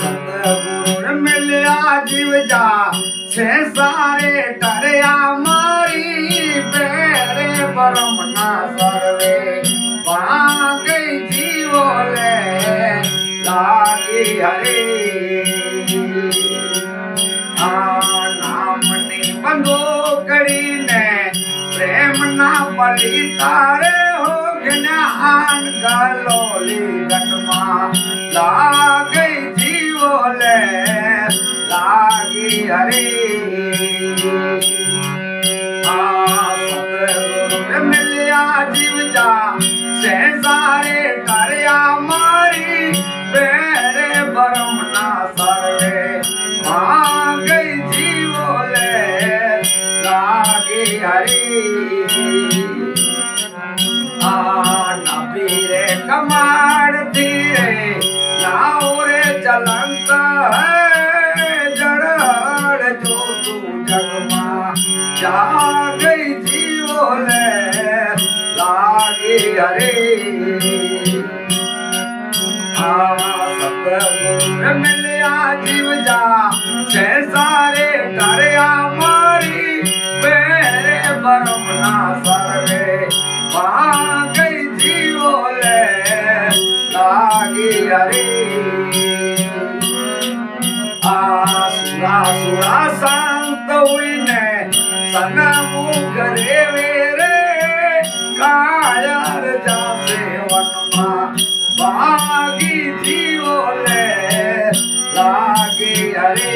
सतगुर मिलिया जीव जा से सारे डरिया मारी बेरे परम ना सर्वे गई जीवो ले लागी हरे नाम नी बंदो करी ने प्रेम ना बली तारे हो ज्ञान गलोली गटमा लागी जीवो ले लागी हरे सतगुरु मिलिया जीव जा से सारे डरिया मारी बेरे भरम ना सर्वे गई जीवो ले लागी हरी नबीरे कमाड़ धीरे नाउरे चलंत है जड़ जो तू जगमा जा गई जीवो ले लागी हरे सतगुर मिलिया जीव जा से सारे डरिया मारी बेरे भरम ना सर्वे गई जीवो ले लागी हरे सुरा सुरा संत हुई ने सनमु करे मेरे कायर जासे वनमा बागी जीवो ले लागी हरे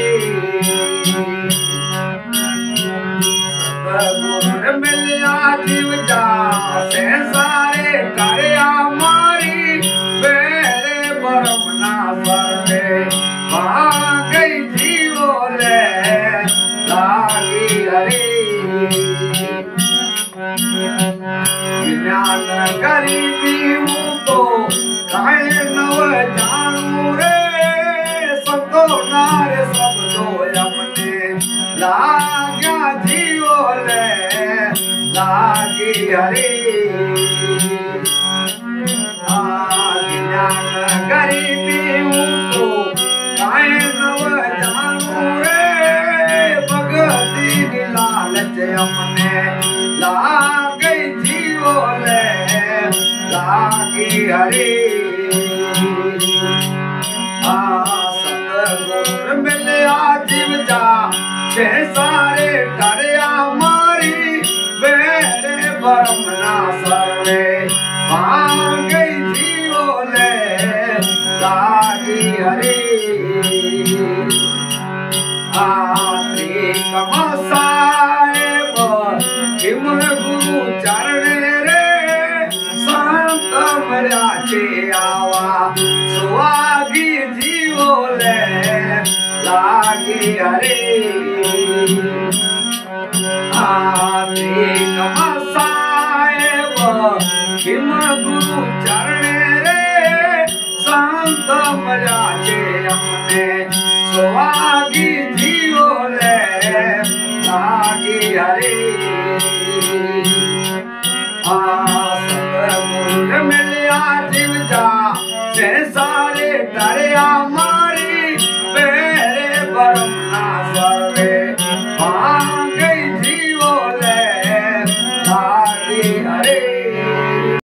सतगुर मिलिया जीव जा से सारे डरिया मारी बेरे भरम ना सर्वे गई जीवो ले लागी हरे ज्ञान गरीबी हूँ तो काहे नव जानू रे सबको नारे सब दो अपने लाग्या जीवो ले लागी हरे ज्ञान गरीबी हूँ तो काहे नव जानू रे भगती लालच अपने लागी जीवो ले लागी हरे सतगुर मिलिया जीव जा से सारे डरिया मारी बेरे भरम ना सर्वे गई जीवो ले लागी हरे हिम गुरु चरण रे संत मर्याचे आवा सुहागी जीवो ले लागी हरे हिम गुरु चरण रे संत मर्याचे हमने सुहागी जीवो ले लागी हरे सतगुर मिलिया जीव जा से सारे डरिया